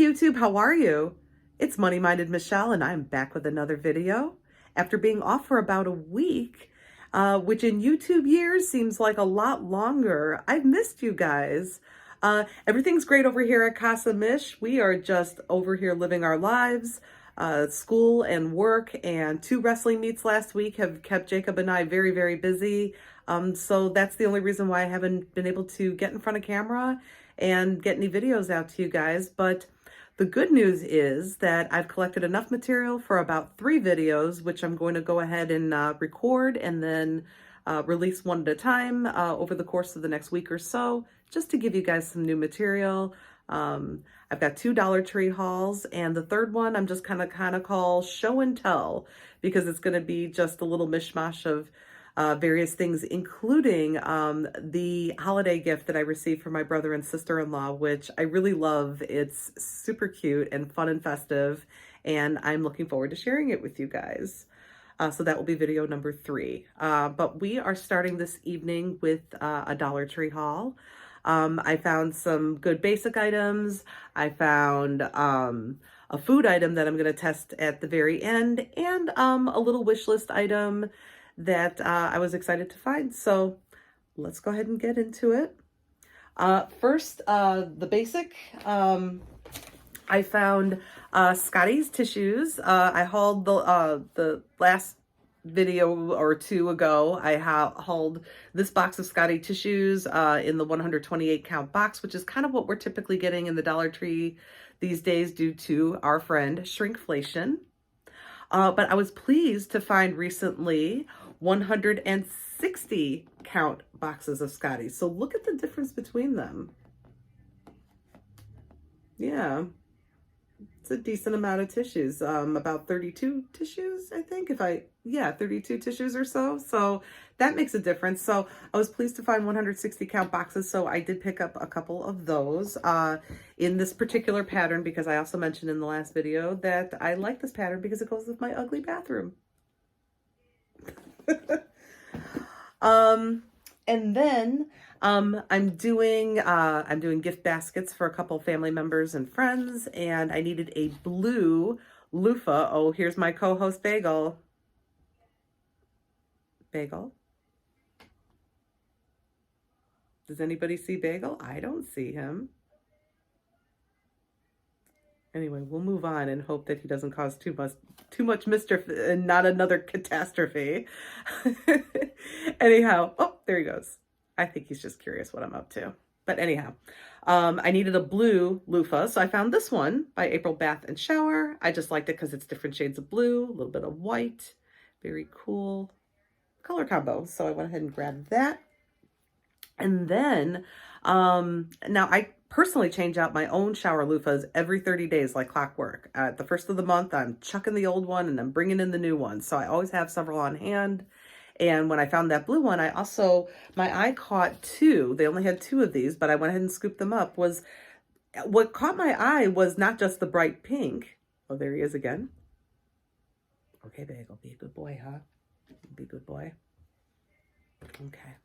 YouTube, how are you? It's Money Minded Michelle, and I'm back with another video. After being off for about a week, which in YouTube years seems like a lot longer, I've missed you guys. Everything's great over here at Casa Mish. We are just over here living our lives. School and work and 2 wrestling meets last week have kept Jacob and I very, very busy. So that's the only reason why I haven't been able to get in front of camera and get any videos out to you guys. But the good news is that I've collected enough material for about 3 videos, which I'm going to go ahead and record and then release one at a time over the course of the next week or so, just to give you guys some new material. I've got 2 Dollar Tree hauls, and the third one I'm just kind of call show and tell, because it's going to be just a little mishmash of various things, including the holiday gift that I received from my brother and sister-in-law, which I really love. It's super cute and fun and festive, and I'm looking forward to sharing it with you guys. So that will be video number 3. But we are starting this evening with a Dollar Tree haul. I found some good basic items. I found a food item that I'm going to test at the very end, and a little wish list item that I was excited to find. So let's go ahead and get into it. First, the basic. I found Scotty's tissues. I hauled the last video or 2 ago. I hauled this box of Scotty tissues in the 128 count box, which is kind of what we're typically getting in the Dollar Tree these days due to our friend shrinkflation. But I was pleased to find recently 160 count boxes of Scotty. So look at the difference between them. Yeah, it's a decent amount of tissues. About 32 tissues, I think, 32 tissues or so. So that makes a difference. So I was pleased to find 160 count boxes. So I did pick up a couple of those in this particular pattern, because I also mentioned in the last video that I like this pattern because it goes with my ugly bathroom. And then I'm doing gift baskets for a couple family members and friends, and I needed a blue loofah. Oh, here's my co-host Bagel. Bagel? Does anybody see Bagel? I don't see him. Anyway, we'll move on and hope that he doesn't cause too much mischief and not another catastrophe. Anyhow, oh, there he goes. I think he's just curious what I'm up to. But anyhow, I needed a blue loofah, so I found this one by April Bath and Shower. I just liked it because it's different shades of blue, a little bit of white, very cool color combo. So I went ahead and grabbed that. And then, now I personally change out my own shower loofahs every 30 days like clockwork. At the first of the month, I'm chucking the old one and I'm bringing in the new one. So I always have several on hand. And when I found that blue one, my eye caught 2. They only had 2 of these, but I went ahead and scooped them up. What caught my eye was not just the bright pink. Oh, there he is again. Okay, Bagel, be a good boy, huh? Be a good boy. Okay.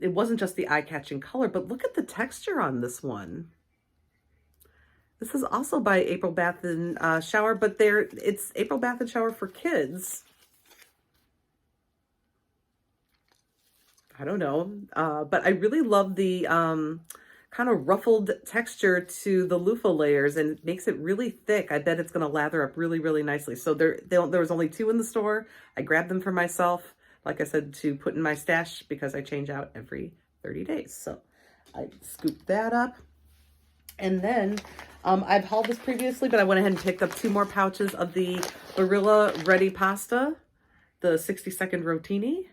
It wasn't just the eye-catching color, but look at the texture on this one. This is also by April Bath and Shower, but it's April Bath and Shower for kids. I don't know, but I really love the kind of ruffled texture to the loofah layers, and it makes it really thick. I bet it's going to lather up really, really nicely. So there was only 2 in the store. I grabbed them for myself, like I said, to put in my stash because I change out every 30 days. So I scooped that up. And then I've hauled this previously, but I went ahead and picked up 2 more pouches of the Barilla Ready Pasta, the 60-second rotini.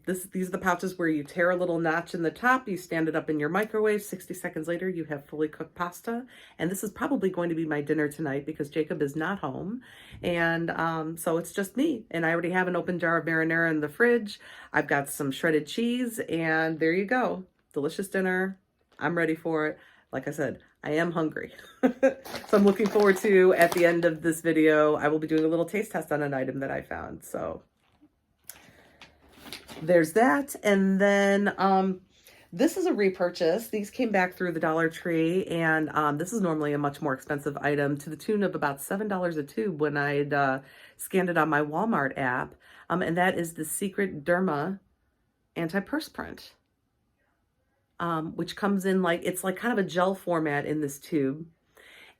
These are the pouches where you tear a little notch in the top, you stand it up in your microwave, 60 seconds later you have fully cooked pasta. And this is probably going to be my dinner tonight because Jacob is not home. And so it's just me. And I already have an open jar of marinara in the fridge. I've got some shredded cheese, and there you go. Delicious dinner. I'm ready for it. Like I said, I am hungry. So I'm looking forward to, at the end of this video, I will be doing a little taste test on an item that I found. So there's that. And then This is a repurchase. These came back through the Dollar Tree, and this is normally a much more expensive item to the tune of about $7 a tube when I'd scanned it on my Walmart app. And that is the Secret Derma Anti-Perspirant, which comes in it's like kind of a gel format in this tube.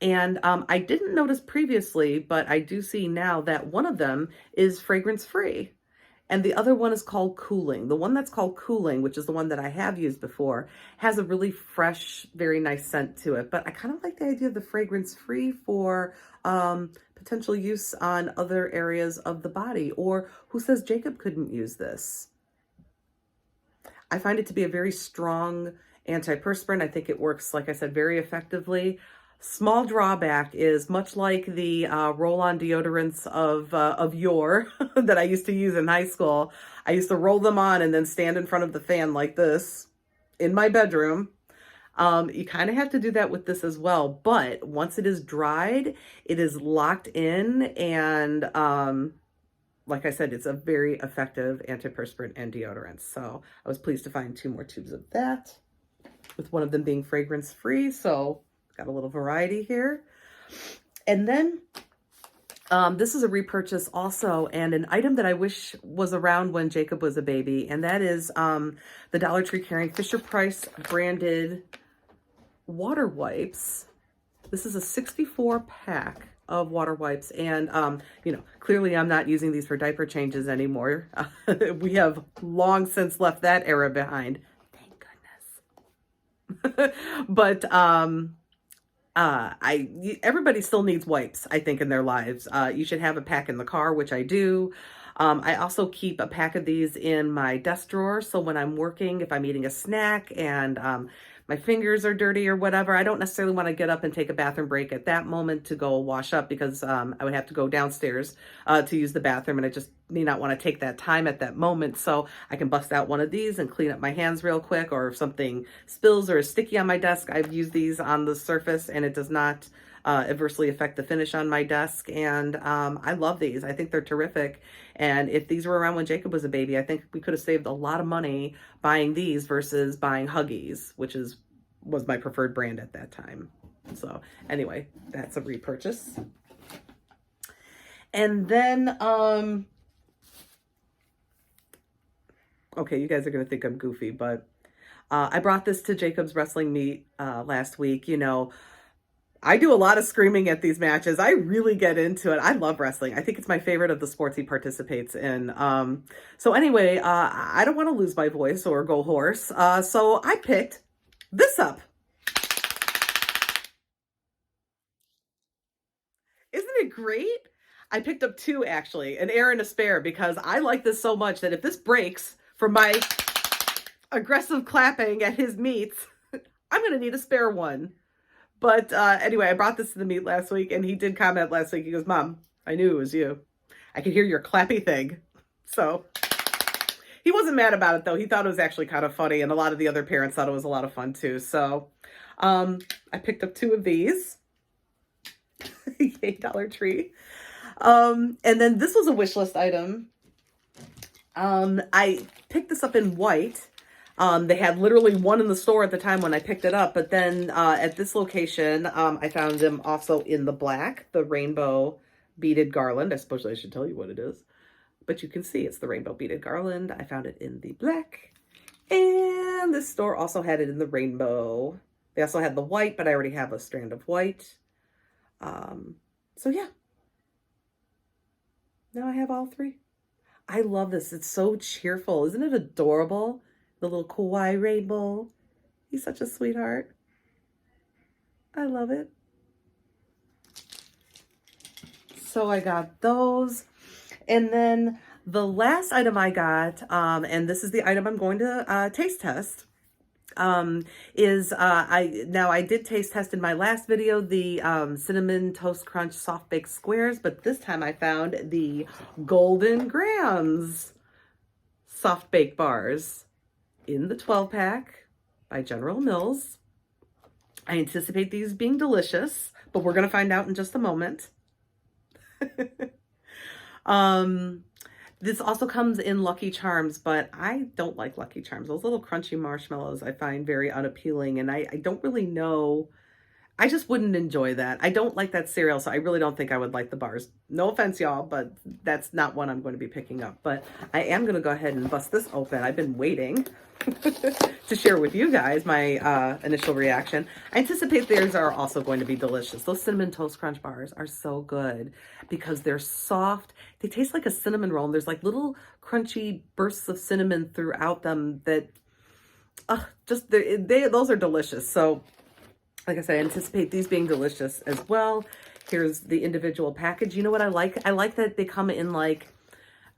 And I didn't notice previously, but I do see now that one of them is fragrance-free. And the other one is called Cooling. The one that's called Cooling, which is the one that I have used before, has a really fresh, very nice scent to it. But I kind of like the idea of the fragrance-free for potential use on other areas of the body. Or who says Jacob couldn't use this? I find it to be a very strong antiperspirant. I think it works, like I said, very effectively. Small drawback is much like the roll-on deodorants of yore that I used to use in high school. I used to roll them on and then stand in front of the fan like this in my bedroom. You kind of have to do that with this as well. But once it is dried, it is locked in. And like I said, it's a very effective antiperspirant and deodorant. So I was pleased to find 2 more tubes of that, with one of them being fragrance-free. So got a little variety here. And then this is a repurchase also, and an item that I wish was around when Jacob was a baby, and that is the Dollar Tree carrying Fisher-Price branded water wipes. This is a 64 pack of water wipes, and you know, clearly I'm not using these for diaper changes anymore. We have long since left that era behind, thank goodness. But everybody still needs wipes, I think, in their lives. You should have a pack in the car, which I do. I also keep a pack of these in my desk drawer. So when I'm working, if I'm eating a snack and my fingers are dirty or whatever, I don't necessarily want to get up and take a bathroom break at that moment to go wash up, because I would have to go downstairs to use the bathroom, and I just may not want to take that time at that moment. So I can bust out one of these and clean up my hands real quick, or if something spills or is sticky on my desk, I've used these on the surface and it does not adversely affect the finish on my desk. And I love these. I think they're terrific. And if these were around when Jacob was a baby, I think we could have saved a lot of money buying these versus buying Huggies, which was my preferred brand at that time. So anyway, that's a repurchase. And then, okay, you guys are going to think I'm goofy, but I brought this to Jacob's wrestling meet last week. You know, I do a lot of screaming at these matches. I really get into it. I love wrestling. I think it's my favorite of the sports he participates in. So anyway, I don't want to lose my voice or go hoarse. So I picked this up. Isn't it great? I picked up 2 actually, an air and a spare, because I like this so much that if this breaks from my aggressive clapping at his meets, I'm going to need a spare one. But anyway, I brought this to the meet last week, and he did comment last week. He goes, "Mom, I knew it was you. I could hear your clappy thing." So he wasn't mad about it, though. He thought it was actually kind of funny, and a lot of the other parents thought it was a lot of fun, too. So I picked up 2 of these. Yay, Dollar Tree. And then this was a wish list item. I picked this up in white. They had literally one in the store at the time when I picked it up, but then at this location, I found them also in the black, the rainbow beaded garland. I suppose I should tell you what it is, but you can see it's the rainbow beaded garland. I found it in the black, and this store also had it in the rainbow. They also had the white, but I already have a strand of white. So yeah, now I have all 3. I love this. It's so cheerful. Isn't it adorable? The little kawaii rainbow. He's such a sweetheart. I love it. So I got those. And then the last item I got, and this is the item I'm going to taste test, is I did taste test in my last video the Cinnamon Toast Crunch Soft Baked Squares, but this time I found the Golden Grams Soft Baked Bars in the 12-pack by General Mills. I anticipate these being delicious, but we're going to find out in just a moment. This also comes in Lucky Charms, but I don't like Lucky Charms. Those little crunchy marshmallows I find very unappealing, and I don't really know. I just wouldn't enjoy that. I don't like that cereal, so I really don't think I would like the bars. No offense, y'all, but that's not one I'm going to be picking up. But I am going to go ahead and bust this open. I've been waiting to share with you guys my initial reaction. I anticipate theirs are also going to be delicious. Those Cinnamon Toast Crunch bars are so good because they're soft. They taste like a cinnamon roll, and there's like little crunchy bursts of cinnamon throughout them that, just those are delicious. So, like I said, I anticipate these being delicious as well. Here's the individual package. You know what I like? I like that they come in like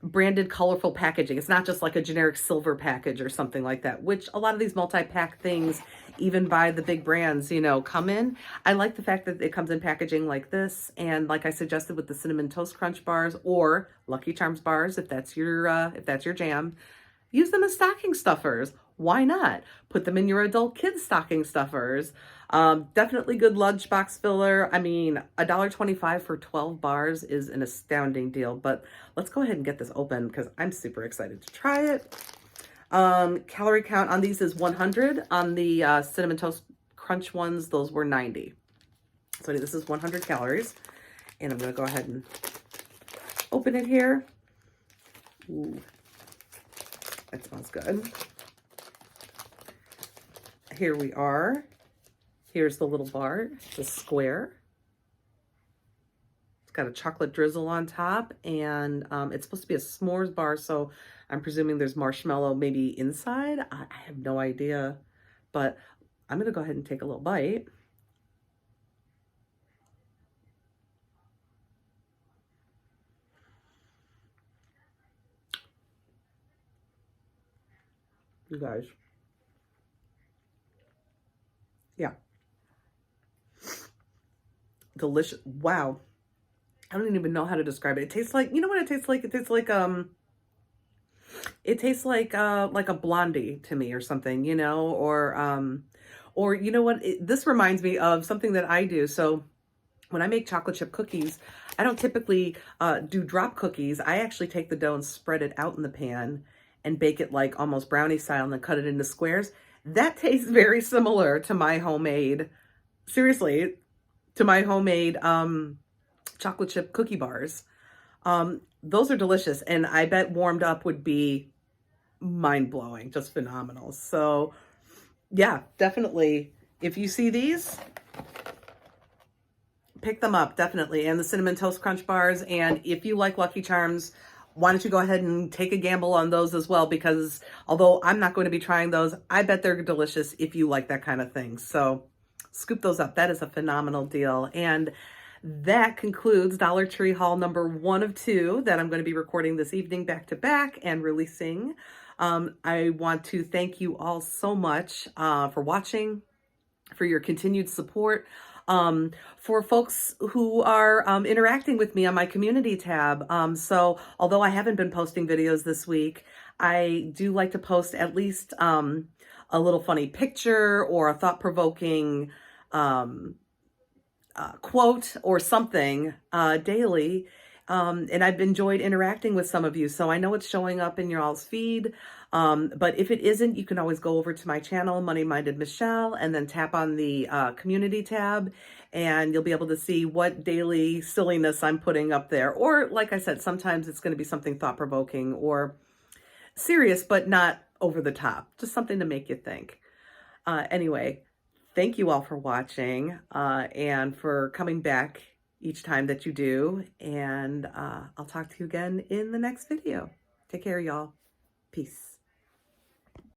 branded colorful packaging. It's not just like a generic silver package or something like that, which a lot of these multi-pack things, even by the big brands, you know, come in. I like the fact that it comes in packaging like this, and like I suggested with the Cinnamon Toast Crunch bars or Lucky Charms bars, if that's your jam, use them as stocking stuffers. Why not? Put them in your adult kids' stocking stuffers. Definitely good lunchbox filler. I mean, $1.25 for 12 bars is an astounding deal, but let's go ahead and get this open because I'm super excited to try it. Calorie count on these is 100. On the Cinnamon Toast Crunch ones, those were 90. So this is 100 calories. And I'm going to go ahead and open it here. Ooh, that smells good. Here we are. Here's the little bar, the square. It's got a chocolate drizzle on top, and it's supposed to be a s'mores bar, so I'm presuming there's marshmallow maybe inside. I have no idea, but I'm gonna go ahead and take a little bite. You guys. Yeah. Delicious. Wow. I don't even know how to describe it. It tastes like, you know what it tastes like? It tastes like a Blondie to me or something, you know, or you know what? This reminds me of something that I do. So when I make chocolate chip cookies, I don't typically do drop cookies. I actually take the dough and spread it out in the pan and bake it like almost brownie style and then cut it into squares. That tastes very similar to my homemade, seriously, to my homemade chocolate chip cookie bars. Those are delicious, and I bet warmed up would be mind-blowing, just phenomenal. So yeah, definitely, if you see these, pick them up, definitely. And the Cinnamon Toast Crunch bars, and if you like Lucky Charms, why don't you go ahead and take a gamble on those as well, because although I'm not going to be trying those, I bet they're delicious if you like that kind of thing. So scoop those up. That is a phenomenal deal. And that concludes Dollar Tree haul number 1 of 2 that I'm going to be recording this evening back to back and releasing. I want to thank you all so much for watching, for your continued support. For folks who are interacting with me on my community tab. So although I haven't been posting videos this week, I do like to post at least a little funny picture or a thought-provoking quote or something daily. And I've enjoyed interacting with some of you, so I know it's showing up in your all's feed. But if it isn't, you can always go over to my channel, Money Minded Michelle, and then tap on the community tab, and you'll be able to see what daily silliness I'm putting up there. Or, like I said, sometimes it's going to be something thought-provoking or serious, but not over the top. Just something to make you think. Anyway, thank you all for watching and for coming back each time that you do. And I'll talk to you again in the next video. Take care, y'all. Peace.